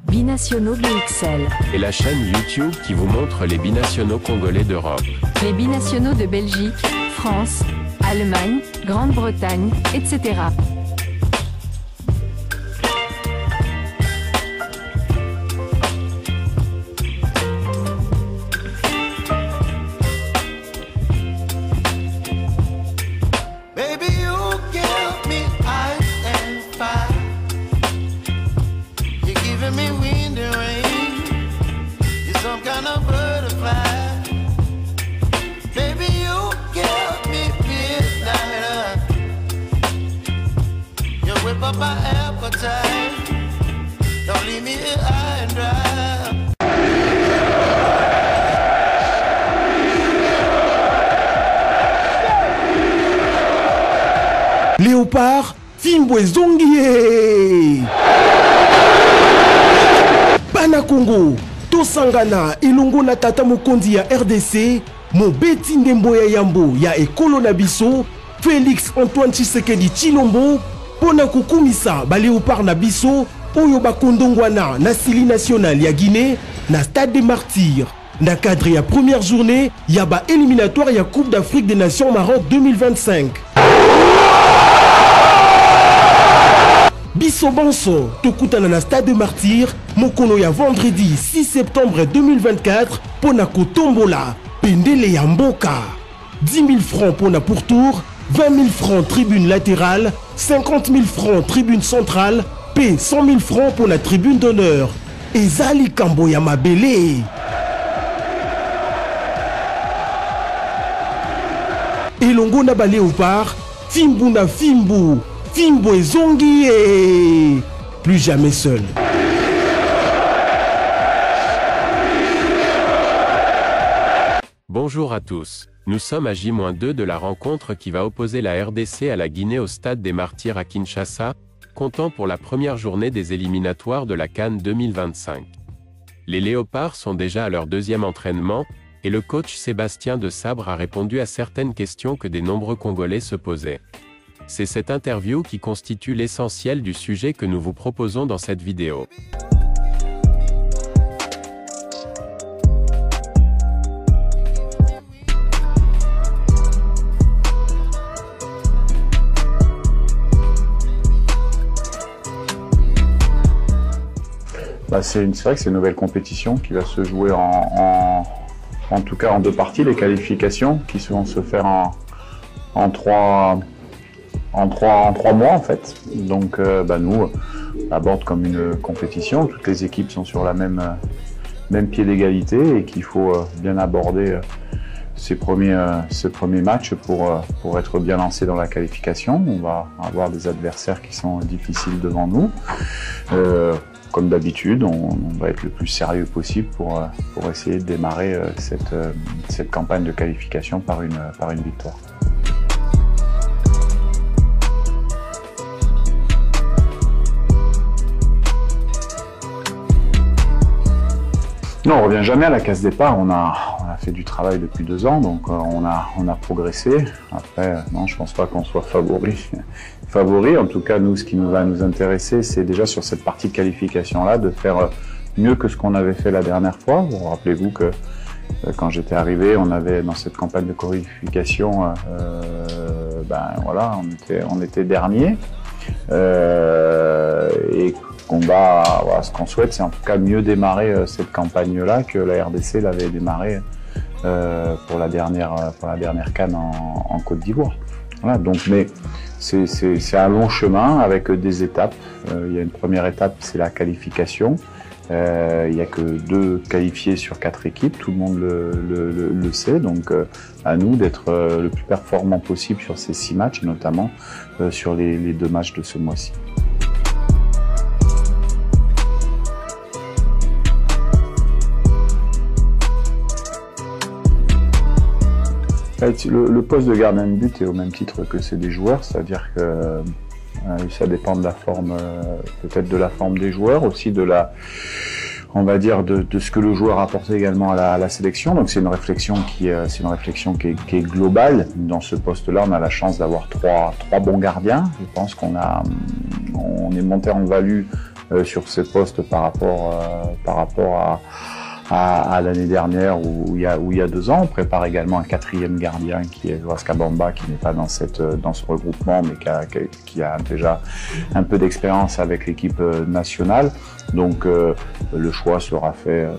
Binationaux BXL. Et la chaîne YouTube qui vous montre les binationaux congolais d'Europe. Les binationaux de Belgique, France, Allemagne, Grande-Bretagne, etc. Léopard, Fimbwe Zongie Bana Congo, Tosangana, Ilongo na tata mokondi ya RDC, Mobeti Ndembo ya Yambo ya Ekolo na biso, Félix Antoine Tshisekedi Tshilombo, pona kukumisa ba Léopard na biso, oyo bakondongwana na sili national ya Guinée, na Stade des Martyrs. Na cadre ya première journée, ya ba éliminatoire ya Coupe d'Afrique des Nations Maroc 2025. Biso Banso, tokutana na Stade de Martyrs, mokolo ya vendredi 6 septembre 2024, pona kotombola, pendele ya mboka. 10 000 francs pona pourtour, 20 000 francs tribune latérale, 50 000 francs tribune centrale, p 100 000 francs pour la tribune d'honneur. Ezali Kambo ya mabele. Elongo na ba Léopard, Fimbu na Fimbu. Fimbwe Zongie, plus jamais seul. Bonjour à tous. Nous sommes à J-2 de la rencontre qui va opposer la RDC à la Guinée au Stade des Martyrs à Kinshasa, comptant pour la première journée des éliminatoires de la CAN 2025. Les Léopards sont déjà à leur deuxième entraînement, et le coach Sébastien de Sabre a répondu à certaines questions que des nombreux Congolais se posaient. C'est cette interview qui constitue l'essentiel du sujet que nous vous proposons dans cette vidéo. C'est vrai que c'est une nouvelle compétition qui va se jouer en tout cas en deux parties, les qualifications qui vont se faire en trois mois en fait. Donc nous on aborde comme une compétition, toutes les équipes sont sur la même pied d'égalité et qu'il faut bien aborder ce premier match pour être bien lancé dans la qualification. On va avoir des adversaires qui sont difficiles devant nous. Comme d'habitude, on va être le plus sérieux possible pour essayer de démarrer cette campagne de qualification par une victoire. Non, on revient jamais à la case départ. On a fait du travail depuis 2 ans, donc on a progressé. Après, non, je pense pas qu'on soit favori. En tout cas, nous, ce qui va nous intéresser, c'est déjà sur cette partie de qualification-là, de faire mieux que ce qu'on avait fait la dernière fois. Vous rappelez-vous que quand j'étais arrivé, on avait dans cette campagne de qualification, on était dernier. Et ce qu'on souhaite, c'est en tout cas mieux démarrer cette campagne-là que la RDC l'avait démarré pour la dernière CAN en Côte d'Ivoire. Voilà, donc, mais c'est un long chemin avec des étapes. Il y a une première étape, c'est la qualification. Il n'y a que 2 qualifiés sur 4 équipes, tout le monde le sait, donc à nous d'être le plus performant possible sur ces 6 matchs, et notamment sur les 2 matchs de ce mois-ci. Le poste de gardien de but est au même titre que c'est des joueurs, c'est-à-dire que ça dépend de la forme, peut-être de la forme des joueurs, aussi de on va dire de ce que le joueur apporte également à la sélection. Donc c'est une réflexion qui est globale. Dans ce poste-là, on a la chance d'avoir trois bons gardiens. Je pense on est monté en value sur ce poste par rapport à l'année dernière ou il y a 2 ans. On prépare également un 4e gardien qui est Joaska Bamba, qui n'est pas dans ce regroupement, mais qui a déjà un peu d'expérience avec l'équipe nationale. Donc le choix sera fait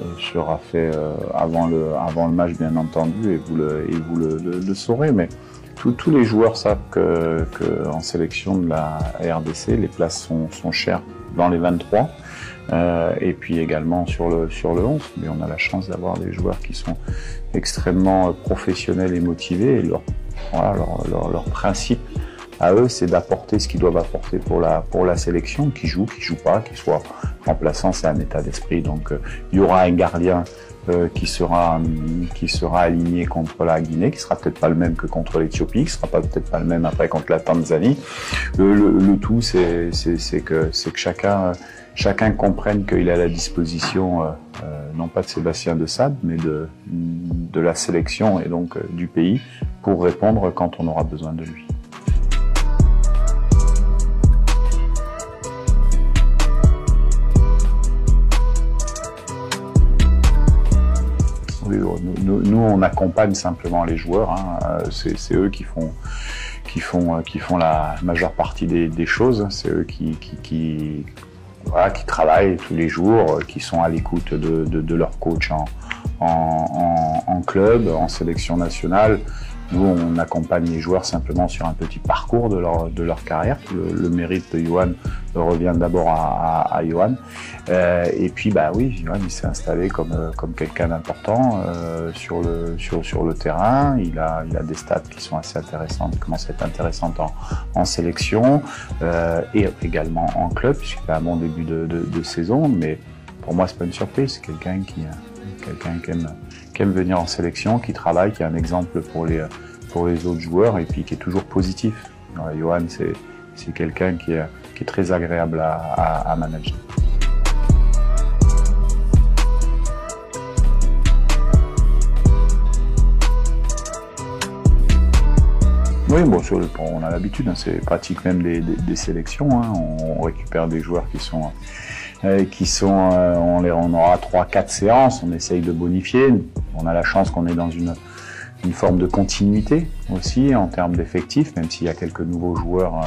avant le match, bien entendu, et vous le saurez. Mais tous les joueurs savent que en sélection de la RDC, les places sont chères dans les 23. Et puis également sur le 11, mais on a la chance d'avoir des joueurs qui sont extrêmement professionnels et motivés, et leur principe à eux, c'est d'apporter ce qu'ils doivent apporter pour la sélection, qui joue pas, qui soit remplaçant, c'est un état d'esprit. Donc il y aura un gardien qui sera aligné contre la Guinée, qui sera peut-être pas le même que contre l'Éthiopie, qui sera peut-être pas le même après contre la Tanzanie. Le tout, c'est que chacun comprenne qu'il a la disposition, non pas de Sébastien de Sade, mais de la sélection et donc du pays, pour répondre quand on aura besoin de lui. Nous, on accompagne simplement les joueurs, hein. C'est eux qui font la majeure partie des choses. C'est eux qui travaillent tous les jours, qui sont à l'écoute de leur coach en club, en sélection nationale. Nous, on accompagne les joueurs simplement sur un petit parcours de leur carrière. Le mérite de Yohan revient d'abord à Yohan. Et puis, oui, Yohan, il s'est installé comme quelqu'un d'important sur le terrain. Il a des stats qui sont assez intéressantes, qui commencent à être intéressantes en sélection et également en club, puisqu'il a un bon début de saison. Mais pour moi, c'est pas une surprise. C'est quelqu'un qui aime venir en sélection, qui travaille, qui est un exemple pour les autres joueurs, et puis qui est toujours positif. Yohan, c'est quelqu'un qui est très agréable à manager. Oui, bon, on a l'habitude, hein, c'est pratique même des sélections, hein. On récupère des joueurs on aura 3-4 séances, on essaye de bonifier. On a la chance qu'on est dans une forme de continuité aussi en termes d'effectifs, même s'il y a quelques nouveaux joueurs,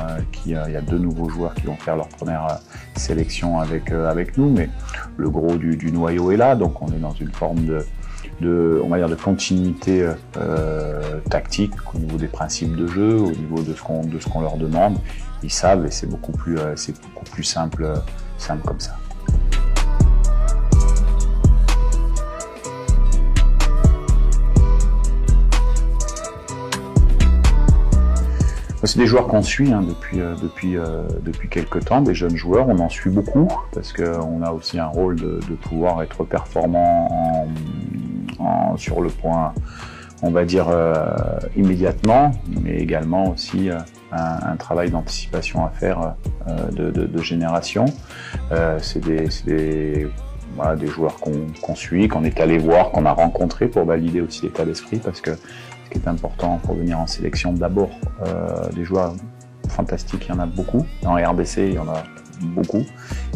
il y a 2 nouveaux joueurs qui vont faire leur première sélection avec nous, mais le gros du noyau est là, donc on est dans une forme on va dire de continuité tactique au niveau des principes de jeu, au niveau de ce qu'on leur demande. Ils savent, et c'est beaucoup plus simple comme ça. C'est des joueurs qu'on suit, hein, depuis quelques temps, des jeunes joueurs. On en suit beaucoup parce qu'on a aussi un rôle de pouvoir être performant sur le point, on va dire, immédiatement, mais également aussi un travail d'anticipation à faire de génération. C'est des joueurs qu'on suit, qu'on est allé voir, qu'on a rencontrés pour valider aussi l'état d'esprit, parce que ce qui est important pour venir en sélection, d'abord, des joueurs fantastiques, il y en a beaucoup. En RDC, il y en a beaucoup.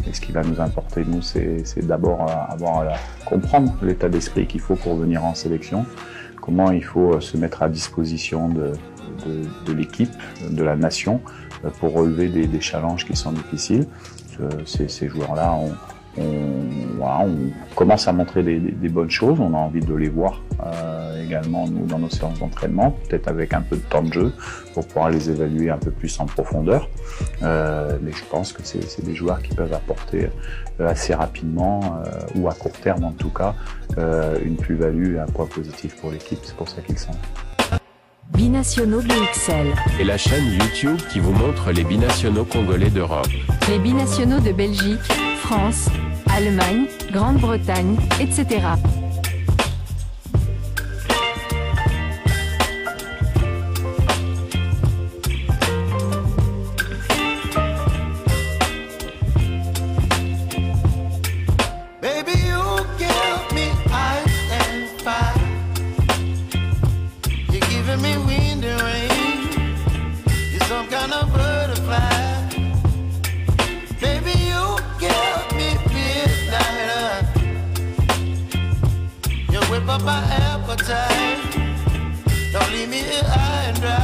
Et ce qui va nous importer, nous, c'est d'abord comprendre l'état d'esprit qu'il faut pour venir en sélection, comment il faut se mettre à disposition de l'équipe, de la nation, pour relever des challenges qui sont difficiles. Ces joueurs-là, on commence à montrer des bonnes choses, on a envie de les voir également nous dans nos séances d'entraînement, peut-être avec un peu de temps de jeu pour pouvoir les évaluer un peu plus en profondeur. Mais je pense que c'est des joueurs qui peuvent apporter assez rapidement ou à court terme en tout cas une plus-value et un point positif pour l'équipe. C'est pour ça qu'ils sont là. Binationaux BXL. Et la chaîne YouTube qui vous montre les binationaux congolais d'Europe. Les binationaux de Belgique, France, Allemagne, Grande-Bretagne, etc. Some kind of butterfly. Baby, you give up my appetite. Don't leave me here high and dry.